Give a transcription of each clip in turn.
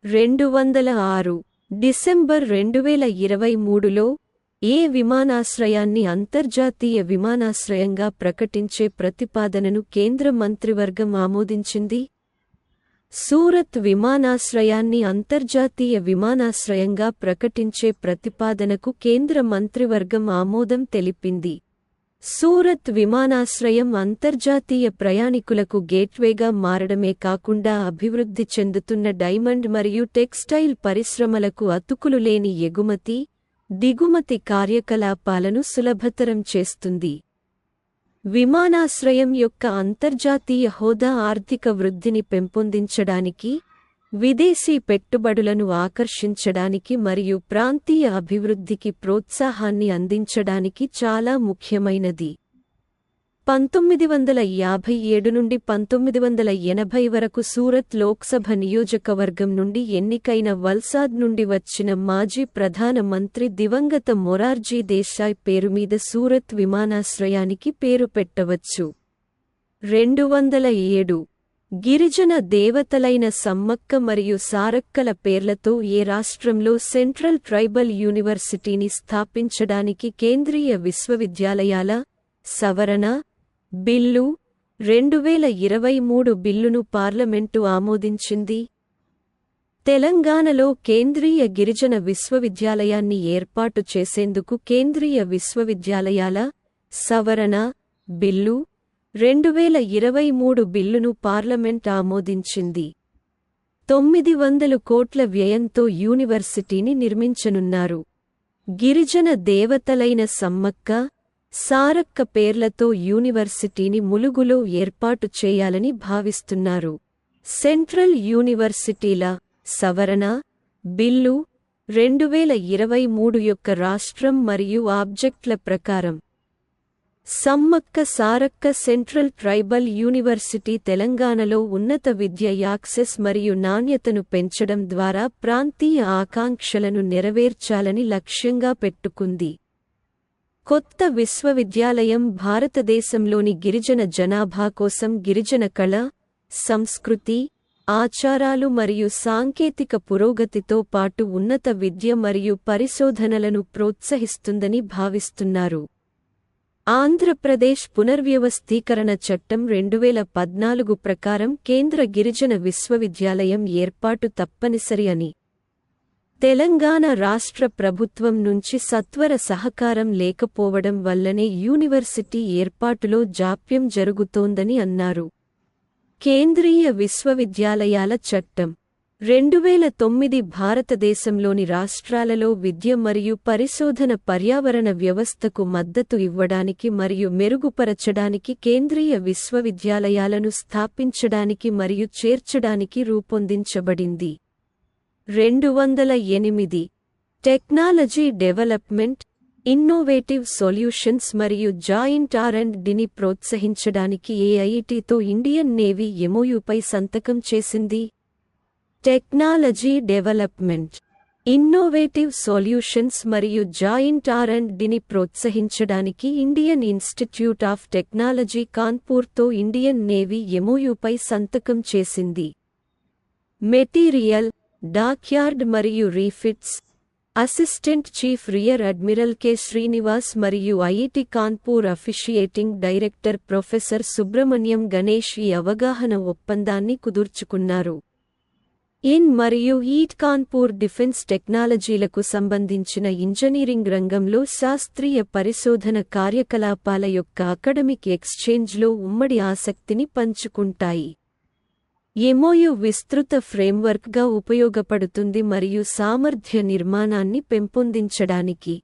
206 December 2023లో ఏ విమానాశ్రయాన్ని అంతర్జాతీయ విమానాశ్రయంగా ప్రకటించే ప్రతిపాదనను కేంద్ర మంత్రివర్గం ఆమోదించింది? సూరత్ విమానాశ్రయాన్ని అంతర్జాతీయ విమానాశ్రయంగా ప్రకటించే ప్రతిపాదనకు కేంద్ర మంత్రివర్గం ఆమోదం తెలిపింది. సూరత్ విమానాశ్రయం అంతర్జాతీయ ప్రయాణికులకు గేట్వేగా మారడమే కాకుండా అభివృద్ధి చెందుతున్న డైమండ్ మరియు టెక్స్టైల్ పరిశ్రమలకు అతుకులు లేని ఎగుమతి, దిగుమతి కార్యకలాపాలను సులభతరం చేస్తుంది. విమానాశ్రయం యొక్క అంతర్జాతీయ హోదా ఆర్థిక వృద్ధిని పెంపొందించడానికి, విదేశీ పెట్టుబడులను ఆకర్షించడానికి మరియు ప్రాంతీయ అభివృద్ధికి ప్రోత్సాహాన్ని అందించడానికి చాలా ముఖ్యమైనది. 1957 నుండి 1980 వరకు సూరత్ లోక్సభ నియోజకవర్గం నుండి ఎన్నికైన వల్సాద్ నుండి వచ్చిన మాజీ ప్రధాన మంత్రి దివంగత మొరార్జీ దేశాయ్ పేరుమీద సూరత్ విమానాశ్రయానికి పేరు పెట్టవచ్చు. 207 గిరిజన దేవతలైన సమ్మక్క మరియు సారక్కల పేర్లతో ఏ రాష్ట్రంలో సెంట్రల్ ట్రైబల్ యూనివర్సిటీని స్థాపించడానికి కేంద్రీయ విశ్వవిద్యాలయాల సవరణ బిల్లు 2023 బిల్లును పార్లమెంటు ఆమోదించింది. తెలంగాణలో కేంద్రీయ గిరిజన విశ్వవిద్యాలయాన్ని ఏర్పాటు చేసేందుకు కేంద్రీయ విశ్వవిద్యాలయాల సవరణ బిల్లు 2023 బిల్లును పార్లమెంట్ ఆమోదించింది. 900 కోట్ల వ్యయంతో యూనివర్సిటీని నిర్మించనున్నారు. గిరిజన దేవతలైన సమ్మక్క, సారక్క పేర్లతో యూనివర్సిటీని ములుగులో ఏర్పాటు చేయాలని భావిస్తున్నారు. సెంట్రల్ యూనివర్సిటీల సవరణ బిల్లు 2023 యొక్క రాష్ట్రం మరియు ఆబ్జెక్ట్ల ప్రకారం Sammakka Sarakka central tribal university తెలంగాణలో ఉన్నత విద్య యాక్సెస్ మరియు నాణ్యతను పెంచడం ద్వారా ప్రాంతీయ ఆకాంక్షలను నెరవేర్చాలని లక్ష్యంగా పెట్టుకుంది. కొత్త విశ్వవిద్యాలయం భారతదేశంలోని గిరిజన జనాభా కోసం గిరిజన కళ, సంస్కృతి, ఆచారాలు మరియు సాంకేతిక పురోగతితో పాటు ఉన్నత విద్య మరియు పరిశోధనలను ప్రోత్సహిస్తుందని భావిస్తున్నారు. ఆంధ్రప్రదేశ్ పునర్వ్యవస్థీకరణ చట్టం 2014 ప్రకారం కేంద్ర గిరిజన విశ్వవిద్యాలయం ఏర్పాటు తప్పనిసరి అని తెలంగాణ రాష్ట్ర ప్రభుత్వం నుంచి సత్వర సహకారం లేకపోవడం వల్లనే యూనివర్సిటీ ఏర్పాటులో జాప్యం జరుగుతోందని అన్నారు. కేంద్రీయ విశ్వవిద్యాలయాల చట్టం 2009 భారతదేశంలోని రాష్ట్రాలలో విద్య మరియు పరిశోధన పర్యావరణ వ్యవస్థకు మద్దతు ఇవ్వడానికి మరియు మెరుగుపరచడానికి కేంద్రీయ విశ్వవిద్యాలయాలను స్థాపించడానికి మరియు చేర్చడానికి రూపొందించబడింది. 208 టెక్నాలజీ డెవలప్మెంట్, ఇన్నోవేటివ్ సొల్యూషన్స్ మరియు జాయింట్ R&Dని ప్రోత్సహించడానికి AIITతో ఇండియన్ నేవీ MOUపై సంతకం చేసింది. టెక్నాలజీ డెవలప్మెంట్, ఇన్నోవేటివ్ సొల్యూషన్స్ మరియు జాయింట్ R&Dని ప్రోత్సహించడానికి ఇండియన్ ఇన్స్టిట్యూట్ ఆఫ్ టెక్నాలజీ కాన్పూర్తో ఇండియన్ నేవీ MOUపై సంతకం చేసింది. మెటీరియల్, డాక్యార్డ్ మరియు refits, assistant chief rear admiral K Srinivas మరియు IIT Kanpur officiating director professor Subramanyam Ganesh ఈ అవగాహన ఒప్పందాన్ని కుదుర్చుకున్నారు. ఇన్ మరియు ఈట్ కాన్పూర్ డిఫెన్స్ టెక్నాలజీలకు సంబంధించిన ఇంజనీరింగ్ రంగంలో శాస్త్రీయ పరిశోధన కార్యకలాపాల యొక్క అకడమిక్ ఎక్స్చేంజ్లో ఉమ్మడి ఆసక్తిని పంచుకుంటాయి. MOU విస్తృత ఫ్రేమ్వర్క్గా ఉపయోగపడుతుంది మరియు సామర్థ్య నిర్మాణాన్ని పెంపొందించడానికి,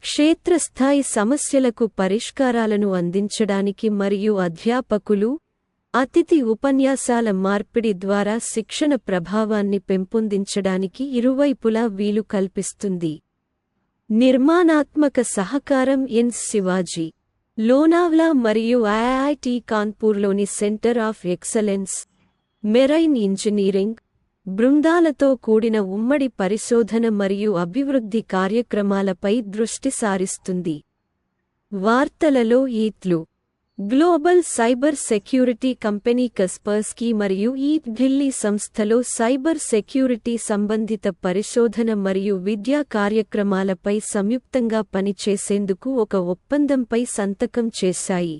క్షేత్రస్థాయి సమస్యలకు పరిష్కారాలను అందించడానికి మరియు అధ్యాపకులు, అతిథి ఉపన్యాసాల మార్పిడి ద్వారా శిక్షణ ప్రభావాన్ని పెంపొందించడానికి ఇరువైపులా వీలు కల్పిస్తుంది. నిర్మాణాత్మక సహకారం ఎన్ శివాజీ, లోనావ్లా మరియు IIT కాన్పూర్లోని centre of excellence, marine engineering బృందాలతో కూడిన ఉమ్మడి పరిశోధన మరియు అభివృద్ధి కార్యక్రమాలపై దృష్టి సారిస్తుంది. వార్తలలో ఈట్లు global cyber security company Kaspersky మరియు ఈట్ ఢిల్లీ సంస్థలో సైబర్ సెక్యూరిటీ సంబంధిత పరిశోధన మరియు విద్యా కార్యక్రమాలపై సంయుక్తంగా పనిచేసేందుకు ఒక ఒప్పందంపై సంతకం చేశాయి.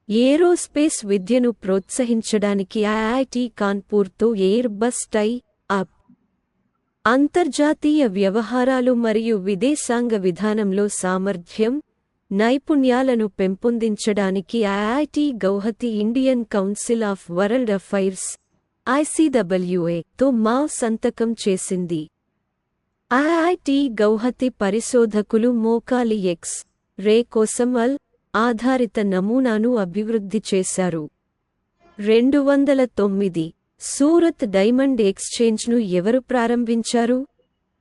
ఏరోస్పేస్ విద్యను ప్రోత్సహించడానికి ఐఐటి కాన్పూర్తో ఎయిర్ బస్ టై అప్, అంతర్జాతీయ వ్యవహారాలు మరియు విదేశాంగ విధానంలో సామర్థ్యం, నైపుణ్యాలను పెంపొందించడానికి IIT Guwahati Indian council of world affairs (ICWA) తో సంతకం చేసింది. ఐఐటి గౌహతి పరిశోధకులు మోకాలి ఎక్స్-రే కోసం ఆధారిత నమూనాను అభివృద్ధి చేశారు. 2009 సూరత్ డైమండ్ ఎక్స్చేంజ్ను ఎవరు ప్రారంభించారు?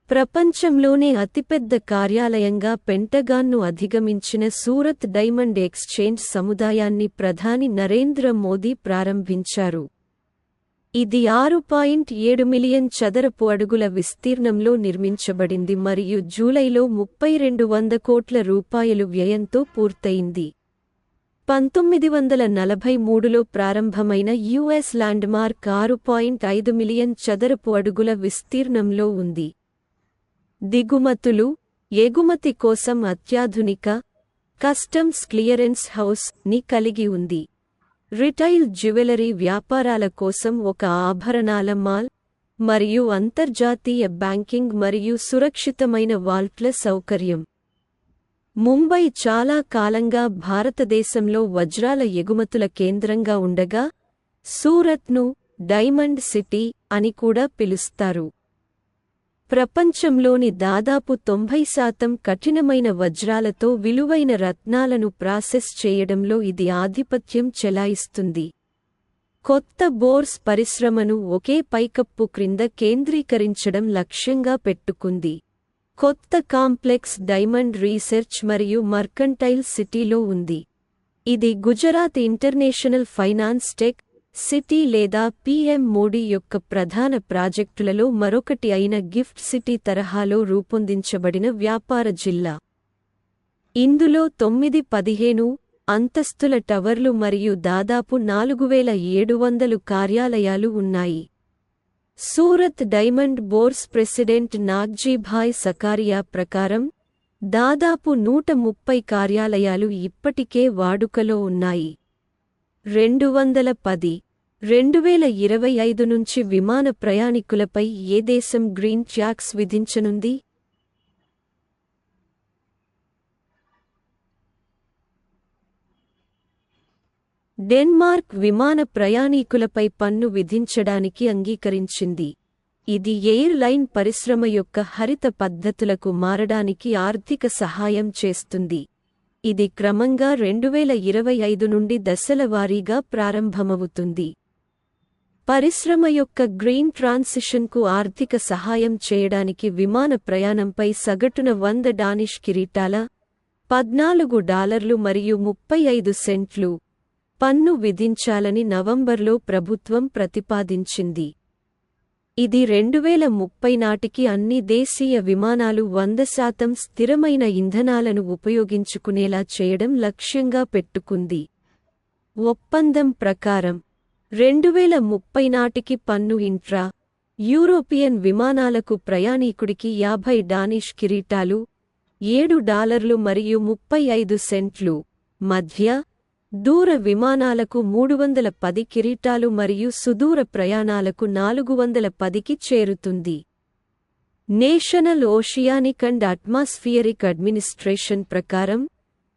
ప్రపంచంలోనే అతిపెద్ద కార్యాలయంగా పెంటగాన్ను అధిగమించిన సూరత్ డైమండ్ ఎక్స్చేంజ్ సముదాయాన్ని ప్రధాని నరేంద్ర మోదీ ప్రారంభించారు. ఇది 6.7 మిలియన్ చదరపు అడుగుల విస్తీర్ణంలో నిర్మించబడింది మరియు జూలైలో 3200 కోట్ల రూపాయలు వ్యయంతో పూర్తయింది. 1943లో ప్రారంభమైన యుఎస్ ల్యాండ్మార్క్ 6.5 మిలియన్ చదరపు అడుగుల విస్తీర్ణంలో ఉంది. దిగుమతులు, ఎగుమతి కోసం అత్యాధునిక కస్టమ్స్ క్లియరెన్స్ హౌస్ ని కలిగి ఉంది. రిటైల్ జ్యువెలరీ వ్యాపారాల కోసం ఒక ఆభరణాల మాల్ మరియు అంతర్జాతీయ బ్యాంకింగ్ మరియు సురక్షితమైన వాల్ట్ల సౌకర్యం. ముంబై చాలా కాలంగా భారతదేశంలో వజ్రాల ఎగుమతుల కేంద్రంగా ఉండగా, సూరత్ను డైమండ్ సిటీ అని కూడా పిలుస్తారు. ప్రపంచంలోని దాదాపు 90% కఠినమైన వజ్రాలతో విలువైన రత్నాలను ప్రాసెస్ చేయడంలో ఇది ఆధిపత్యం చెలాయిస్తుంది. కొత్త బోర్స్ పరిశ్రమను ఒకే పైకప్పు క్రింద కేంద్రీకరించడం లక్ష్యంగా పెట్టుకుంది. కొత్త కాంప్లెక్స్ డైమండ్ రీసెర్చ్ మరియు మర్కంటైల్ సిటీలో ఉంది. ఇది Gujarat international finance tech city లేదా పీఎం మోడీ యొక్క ప్రధాన ప్రాజెక్టులలో మరొకటి అయిన గిఫ్ట్ సిటీ తరహాలో రూపొందించబడిన వ్యాపార జిల్లా. ఇందులో 9-15 అంతస్తుల టవర్లు మరియు దాదాపు 4700 కార్యాలయాలు ఉన్నాయి. Surat diamond bourse president Nagjibhai Sakariya ప్రకారం, దాదాపు 130 కార్యాలయాలు ఇప్పటికే వాడుకలో ఉన్నాయి. 2025 నుంచి విమాన ప్రయాణికులపై ఏ దేశం గ్రీన్ ట్యాక్స్ విధించనుంది? డెన్మార్క్ విమాన ప్రయాణీకులపై పన్ను విధించడానికి అంగీకరించింది. ఇది ఎయిర్ లైన్ పరిశ్రమ యొక్క హరిత పద్ధతులకు మారడానికి ఆర్థిక సహాయం చేస్తుంది. ఇది క్రమంగా 2025 నుండి దశలవారీగా ప్రారంభమవుతుంది. పరిశ్రమ యొక్క గ్రీన్ ట్రాన్సిషన్కు ఆర్థిక సహాయం చేయడానికి విమాన ప్రయాణంపై సగటున 100 డానిష్ కిరీటాల $14 మరియు 35 సెంట్లు పన్ను విధించాలని నవంబర్లో ప్రభుత్వం ప్రతిపాదించింది. ఇది 2030 నాటికి అన్ని దేశీయ విమానాలు 100% స్థిరమైన ఇంధనాలను ఉపయోగించుకునేలా చేయడం లక్ష్యంగా పెట్టుకుంది. ఒప్పందం ప్రకారం 2030 నాటికి పన్ను ఇంట్రా యూరోపియన్ విమానాలకు ప్రయాణీకుడికి 50 డానిష్ కిరీటాలు $7 మరియు 35 సెంట్లు మధ్య, దూర విమానాలకు 310 కిరీటాలు మరియు సుదూర ప్రయాణాలకు 410కి చేరుతుంది. National oceanic and atmospheric administration ప్రకారం,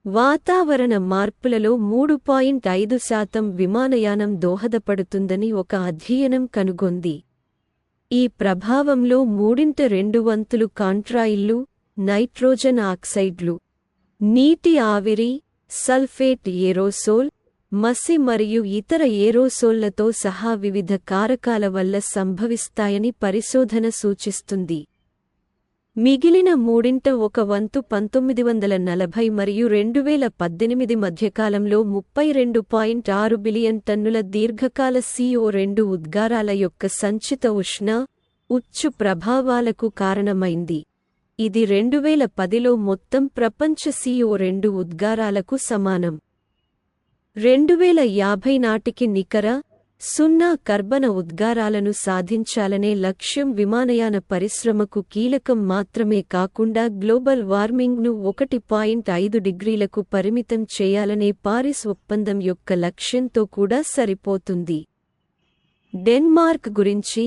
వాతావరణ మార్పులలో 3.5% విమానయానం దోహదపడుతుందని ఒక అధ్యయనం కనుగొంది. ఈ ప్రభావంలో 2/3 కాంట్రాయిల్లు, నైట్రోజన్ ఆక్సైడ్లు, నీటి ఆవిరి, సల్ఫేట్ ఏరోసోల్, మసి మరియు ఇతర ఏరోసోళ్లతో సహా వివిధ కారకాల వల్ల సంభవిస్తాయని పరిశోధన సూచిస్తుంది. మిగిలిన 1/3 1940 మరియు 2018 మధ్యకాలంలో 32.6 బిలియన్ టన్నుల దీర్ఘకాల CO2 ఉద్గారాల యొక్క సంచిత ఉచ్చు ప్రభావాలకు కారణమైంది. ఇది 2010లో మొత్తం ప్రపంచ CO2 ఉద్గారాలకు సమానం. 2050 నాటికి నికర, సున్నా కర్బన ఉద్గారాలను సాధించాలనే లక్ష్యం విమానయాన పరిశ్రమకు కీలకం మాత్రమే కాకుండా గ్లోబల్ వార్మింగ్ను 1.5 డిగ్రీలకు పరిమితం చేయాలనే పారిస్ ఒప్పందం యొక్క లక్ష్యంతో కూడా సరిపోతుంది. డెన్మార్క్ గురించి,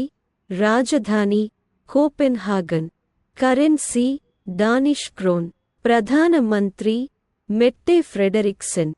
రాజధాని Copenhagen, currency Danish crown, Pradhan Mantri మెట్టే ఫ్రెడరిక్సెన్.